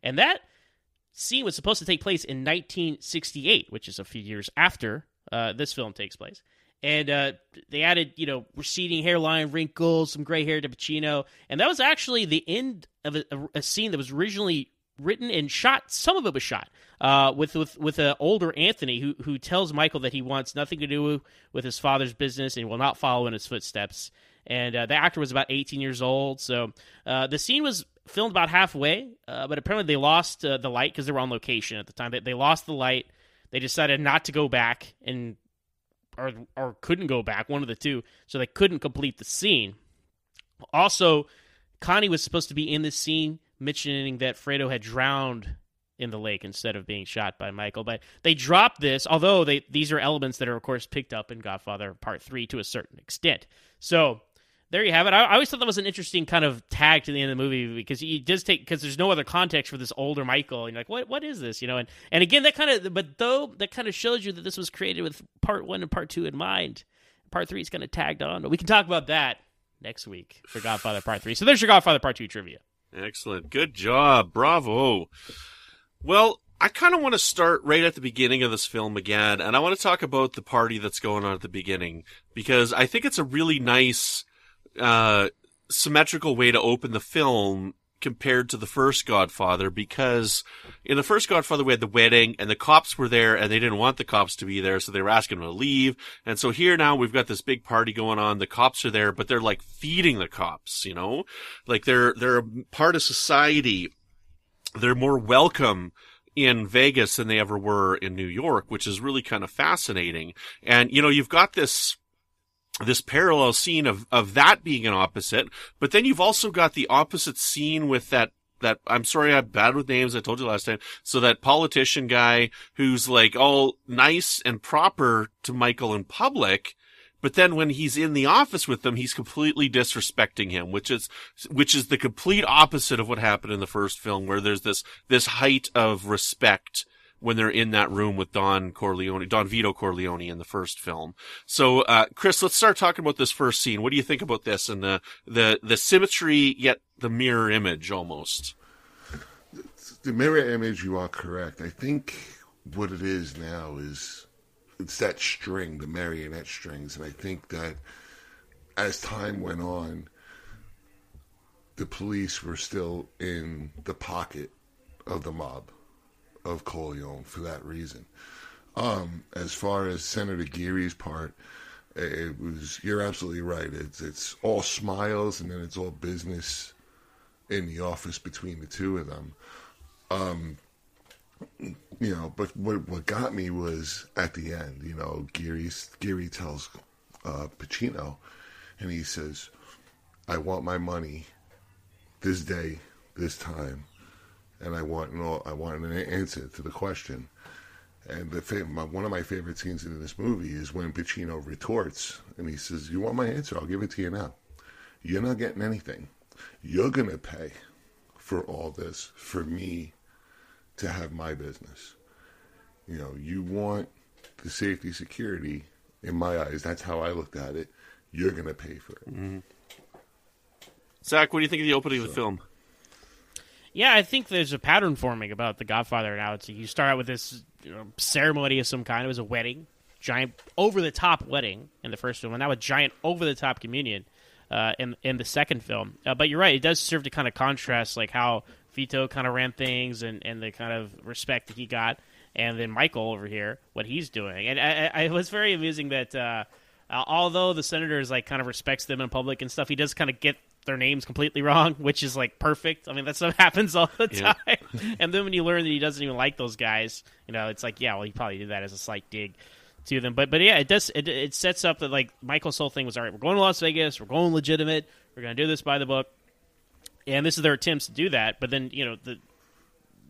And that scene was supposed to take place in 1968, which is a few years after this film takes place. And they added, receding hairline, wrinkles, some gray hair to Pacino. And that was actually the end of a scene that was originally written and shot. Some of it was shot with an older Anthony who tells Michael that he wants nothing to do with his father's business and will not follow in his footsteps. And the actor was about 18 years old. So the scene was filmed about halfway, but apparently they lost the light because they were on location at the time. They lost the light. They decided not to go back or couldn't go back, one of the two, so they couldn't complete the scene. Also, Connie was supposed to be in this scene, mentioning that Fredo had drowned in the lake instead of being shot by Michael. But they dropped this, although these are elements that are, of course, picked up in Godfather Part 3 to a certain extent. So there you have it. I always thought that was an interesting kind of tag to the end of the movie because there's no other context for this older Michael. And you're like, what is this? And again, that kind of shows you that this was created with Part 1 and Part 2 in mind. Part 3 is kind of tagged on, but we can talk about that next week for Godfather Part 3. So there's your Godfather Part 2 trivia. Excellent. Good job. Bravo. Well, I kind of want to start right at the beginning of this film again, and I want to talk about the party that's going on at the beginning because I think it's a really nice symmetrical way to open the film compared to the first Godfather, because in the first Godfather we had the wedding and the cops were there and they didn't want the cops to be there, so they were asking them to leave. And so here now we've got this big party going on. The cops are there, but they're like feeding the cops, like they're a part of society. They're more welcome in Vegas than they ever were in New York, which is really kind of fascinating. And you've got this parallel scene of that being an opposite, but then you've also got the opposite scene with that I'm sorry, I'm bad with names, I told you last time. So that politician guy who's like all nice and proper to Michael in public, but then when he's in the office with them, he's completely disrespecting him, which is the complete opposite of what happened in the first film, where there's this height of respect when they're in that room with Don Vito Corleone in the first film. So, Chris, let's start talking about this first scene. What do you think about this and the symmetry, yet the mirror image almost? The mirror image, you are correct. I think what it is now is it's that string, the marionette strings. And I think that as time went on, the police were still in the pocket of the mob of Corleone for that reason. As far as Senator Geary's part, you're absolutely right. It's all smiles and then it's all business in the office between the two of them. But what got me was at the end, Geary tells Pacino, and he says, I want my money this day, this time, and I want an answer to the question. And one of my favorite scenes in this movie is when Pacino retorts, and he says, you want my answer? I'll give it to you now. You're not getting anything. You're going to pay for all this for me to have my business. You want the safety, security, in my eyes, that's how I looked at it. You're going to pay for it. Mm-hmm. Zach, what do you think of the opening of the film? Yeah, I think there's a pattern forming about The Godfather now. You start out with this ceremony of some kind. It was a wedding, giant over-the-top wedding in the first film, and now a giant over-the-top communion in the second film. But you're right, it does serve to kind of contrast like how Vito kind of ran things and the kind of respect that he got, and then Michael over here, what he's doing. And it was very amusing that although the senator is like kind of respects them in public and stuff, he does kind of get their names completely wrong, which is like perfect. I mean, that stuff happens all the time. Yeah. And then when you learn that he doesn't even like those guys, it's like, yeah, well, he probably did that as a slight dig to them. But yeah, it sets up that like Michael's whole thing was, all right, we're going to Las Vegas, we're going legitimate, we're going to do this by the book. And this is their attempts to do that. But then,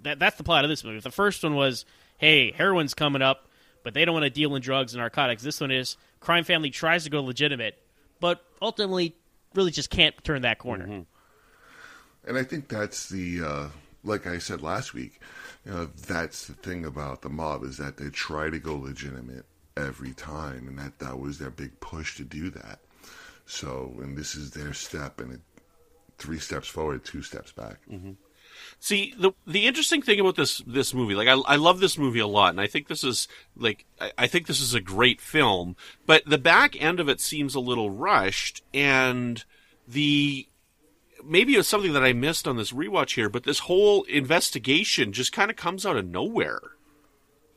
that's the plot of this movie. The first one was, hey, heroin's coming up, but they don't want to deal in drugs and narcotics. This one is crime family tries to go legitimate, but ultimately really just can't turn that corner. Mm-hmm. And I think that's the, like I said last week, that's the thing about the mob is that they try to go legitimate every time, and that was their big push to do that. So, and this is their step, and 3 steps forward, 2 steps back. Mm-hmm. See, the interesting thing about this movie, like I love this movie a lot, and I think this is I think this is a great film, but the back end of it seems a little rushed, and maybe it was something that I missed on this rewatch here, but this whole investigation just kind of comes out of nowhere.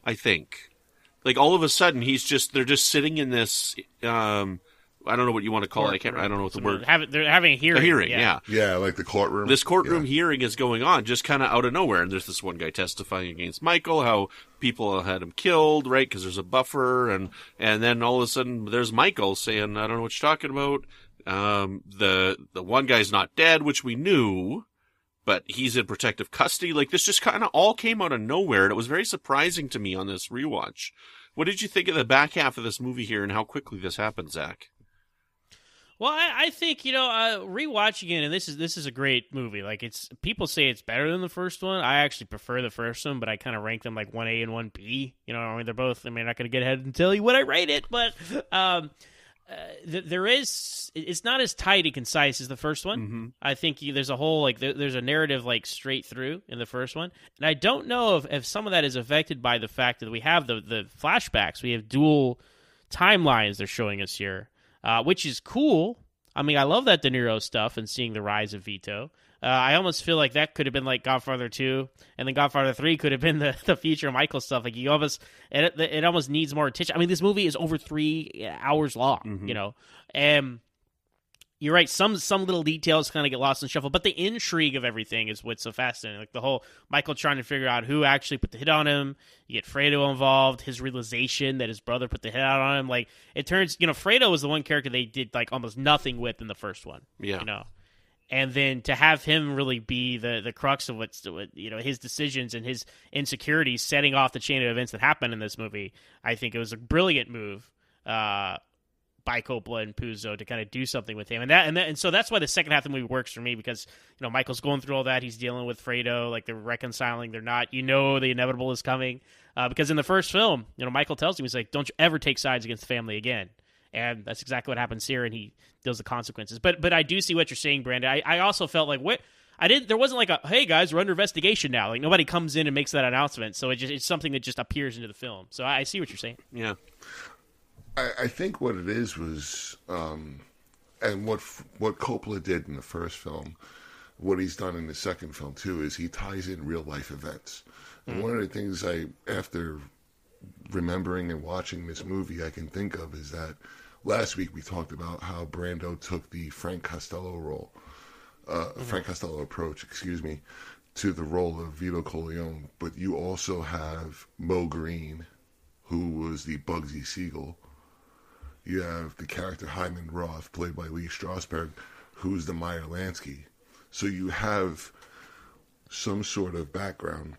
I think, like all of a sudden they're just sitting in this. I don't know what you want to call it. I don't know what the word. They're having a hearing. A hearing, yeah. Yeah, like the courtroom. This courtroom hearing is going on just kind of out of nowhere. And there's this one guy testifying against Michael, how people had him killed, right? Because there's a buffer. And then all of a sudden there's Michael saying, I don't know what you're talking about. The one guy's not dead, which we knew, but he's in protective custody. Like this just kind of all came out of nowhere. And it was very surprising to me on this rewatch. What did you think of the back half of this movie here and how quickly this happened, Zach? Well, I think rewatching it, and this is a great movie. Like people say it's better than the first one. I actually prefer the first one, but I kind of rank them like 1A and 1B. I mean, they're both. I mean, I'm not going to get ahead and tell you what I rate it, but it's not as tight and concise as the first one. Mm-hmm. I think there's a whole there's a narrative like straight through in the first one, and I don't know if some of that is affected by the fact that we have the flashbacks. We have dual timelines they're showing us here. Which is cool. I mean, I love that De Niro stuff and seeing the rise of Vito. I almost feel like that could have been like Godfather 2, and then Godfather 3 could have been the future Michael stuff. Like it almost needs more attention. I mean, this movie is over 3 hours long, and you're right. Some little details kind of get lost in the shuffle, but the intrigue of everything is what's so fascinating. Like the whole Michael trying to figure out who actually put the hit on him. You get Fredo involved. His realization that his brother put the hit out on him. Like it turns, Fredo was the one character they did like almost nothing with in the first one. Yeah. And then to have him really be the crux of what's his decisions and his insecurities setting off the chain of events that happened in this movie. I think it was a brilliant move. By Coppola and Puzo to kind of do something with him, and so that's why the second half of the movie works for me, because Michael's going through all that, he's dealing with Fredo, like they're reconciling, they're not, the inevitable is coming, because in the first film, Michael tells him, he's like, don't you ever take sides against the family again, and that's exactly what happens here, and he deals the consequences. But I do see what you're saying, Brandon. I also felt like there wasn't like a, hey guys, we're under investigation now. Like nobody comes in and makes that announcement, so it's something that just appears into the film. So I see what you're saying. Yeah. I think what it is was, and what Coppola did in the first film, what he's done in the second film too, is he ties in real life events. And one of the things after remembering and watching this movie, I can think of is that last week we talked about how Brando took the Frank Costello approach, to the role of Vito Corleone. But you also have Mo Green, who was the Bugsy Siegel. You have the character Hyman Roth, played by Lee Strasberg, who's the Meyer Lansky. So you have some sort of background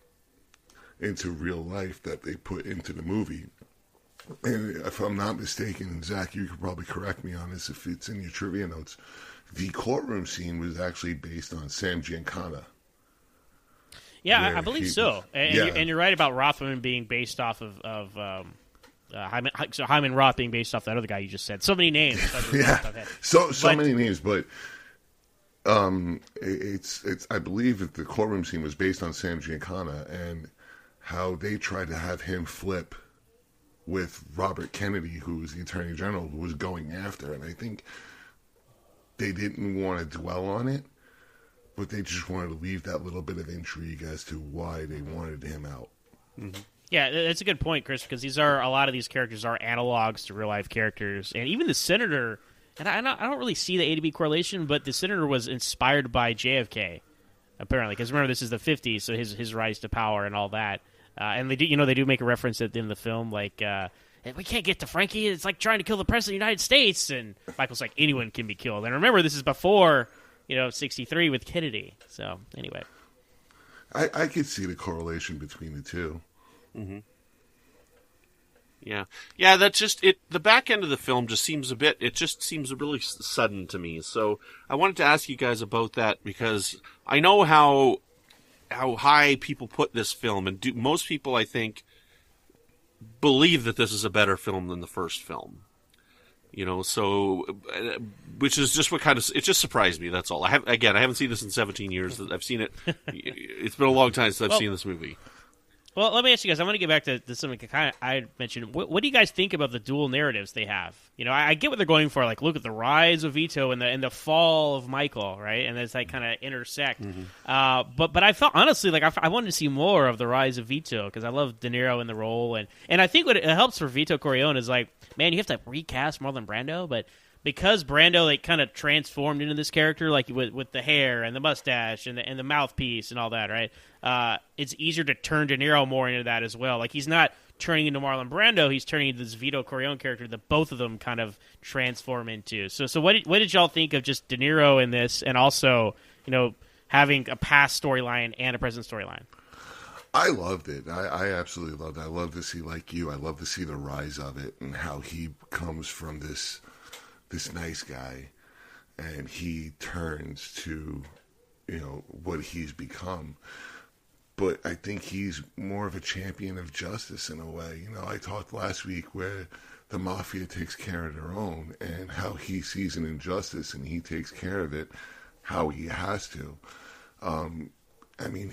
into real life that they put into the movie. And if I'm not mistaken, Zach, you could probably correct me on this if it's in your trivia notes, the courtroom scene was actually based on Sam Giancana. Yeah, I believe so. And you're right about Rothman being based off of Hyman Roth being based off that other guy you just said. So many names. So many names, but it's I believe that the courtroom scene was based on Sam Giancana and how they tried to have him flip with Robert Kennedy, who was the Attorney General, who was going after, and I think they didn't want to dwell on it, but they just wanted to leave that little bit of intrigue as to why they wanted him out. Mm-hmm. Yeah, that's a good point, Chris, because a lot of these characters are analogs to real life characters, and even the senator. And I don't really see the A to B correlation, but the senator was inspired by JFK, apparently, because remember this is the '50s, so his rise to power and all that. And they do make a reference at the end of the film, like we can't get to Frankie. It's like trying to kill the president of the United States. And Michael's like, anyone can be killed. And remember, this is before '63 with Kennedy. So anyway, I could see the correlation between the two. Mm-hmm. Yeah, that's just it. The back end of the film just seems really sudden to me. So I wanted to ask you guys about that because I know how high people put this film, and most people, I think, believe that this is a better film than the first film. So, which is just what kind of, it just surprised me. That's all. I haven't seen this in 17 years. I've seen it. It's been a long time since I've seen this movie. Well, let me ask you guys. I want to get back to something I mentioned. What do you guys think about the dual narratives they have? I get what they're going for. Like, look at the rise of Vito and the fall of Michael, right? And it's like kind of intersect. Mm-hmm. But I felt honestly like I wanted to see more of the rise of Vito because I love De Niro in the role, and I think what it helps for Vito Corleone is like, man, you have to recast Marlon Brando, but because Brando like kind of transformed into this character, like with the hair and the mustache and the mouthpiece and all that, right? It's easier to turn De Niro more into that as well. Like he's not turning into Marlon Brando; he's turning into this Vito Corleone character that both of them kind of transform into. So what did y'all think of just De Niro in this, and also having a past storyline and a present storyline? I loved it. I absolutely loved it. I love to see, like you, I love to see the rise of it and how he comes from this nice guy and he turns to, what he's become. But I think he's more of a champion of justice in a way. I talked last week where the mafia takes care of their own and how he sees an injustice and he takes care of it how he has to.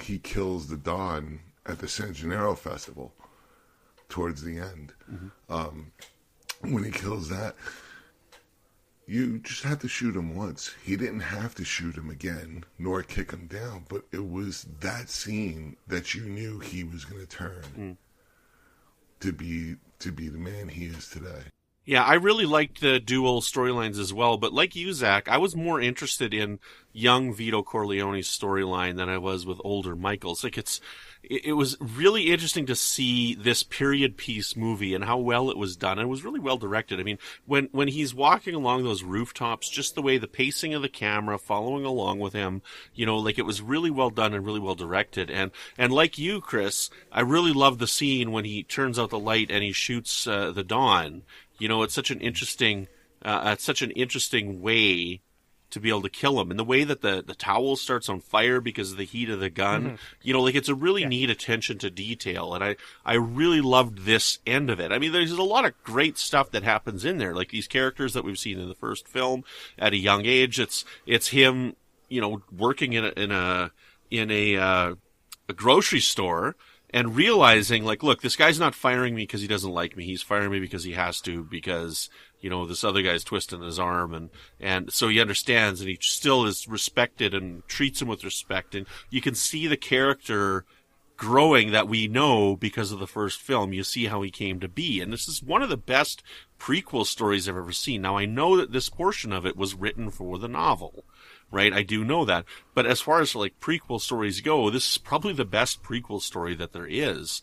He kills the Don at the San Gennaro Festival towards the end. Mm-hmm. When he kills that, you just had to shoot him once. He didn't have to shoot him again, nor kick him down, but it was that scene that you knew he was going to turn to be the man he is today. Yeah, I really liked the dual storylines as well, but like you, Zach, I was more interested in young Vito Corleone's storyline than I was with older Michael's. Like it was really interesting to see this period piece movie and how well it was done. And it was really well directed. I mean, when he's walking along those rooftops, just the way the pacing of the camera following along with him, it was really well done and really well directed. And like you, Chris, I really love the scene when he turns out the light and he shoots the Don. It's such an interesting way to be able to kill him, and the way that the towel starts on fire because of the heat of the gun. Mm-hmm. It's a really neat attention to detail, and I really loved this end of it. I mean, there's a lot of great stuff that happens in there, like these characters that we've seen in the first film at a young age. It's him, working in a grocery store. And realizing, like, look, this guy's not firing me because he doesn't like me. He's firing me because he has to, because, this other guy's twisting his arm. And so he understands, and he still is respected and treats him with respect. And you can see the character growing that we know because of the first film. You see how he came to be. And this is one of the best prequel stories I've ever seen. Now, I know that this portion of it was written for the novel. Right, I do know that. But as far as like prequel stories go, this is probably the best prequel story that there is.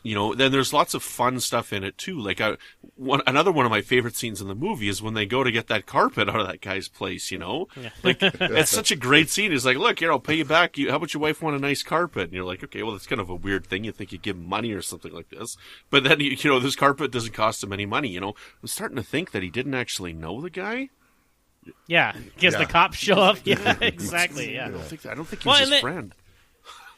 Then there's lots of fun stuff in it too. Like another one of my favorite scenes in the movie is when they go to get that carpet out of that guy's place. Yeah. Like it's such a great scene. He's like, "Look, I'll pay you back. How about your wife want a nice carpet?" And you're like, "Okay, well, that's kind of a weird thing. You think you give him money or something like this, but then this carpet doesn't cost him any money." I'm starting to think that he didn't actually know the guy. Yeah, because the cops show up. Yeah, exactly. Yeah, I don't think he was his friend.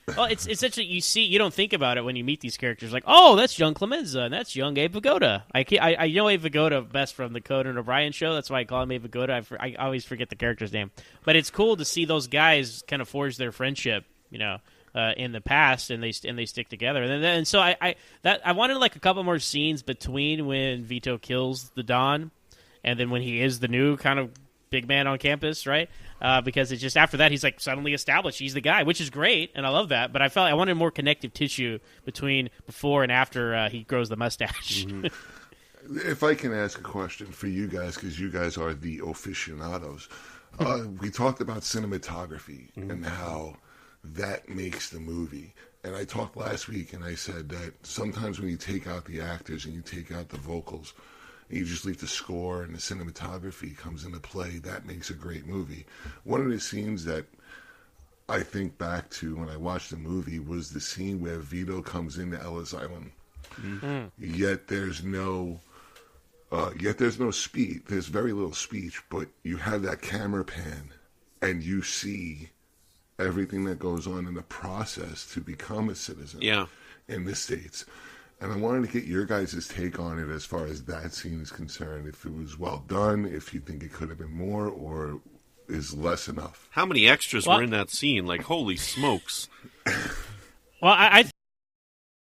Well, it's essentially you don't think about it when you meet these characters. Like, oh, that's young Clemenza and that's young Abe Vigoda. I know Abe Vigoda best from the Conan O'Brien show. That's why I call him Abe Vigoda. I always forget the character's name, but it's cool to see those guys kind of forge their friendship. In the past, and they stick together. And so I wanted like a couple more scenes between when Vito kills the Don, and then when he is the new kind of big man on campus, right? Because it's just after that he's like suddenly established. He's the guy, which is great, and I love that. But I wanted more connective tissue between before and after he grows the mustache. Mm-hmm. If I can ask a question for you guys, because you guys are the aficionados, we talked about cinematography and how that makes the movie. And I talked last week, and I said that sometimes when you take out the actors and you take out the vocals, you just leave the score and the cinematography comes into play. That makes a great movie. One of the scenes that I think back to when I watched the movie was the scene where Vito comes into Ellis Island. Mm-hmm. Yet there's no speech. There's very little speech, but you have that camera pan and you see everything that goes on in the process to become a citizen in the States. And I wanted to get your guys' take on it as far as that scene is concerned. If it was well done, if you think it could have been more, or is less enough. How many extras were in that scene? Like, holy smokes. Well, I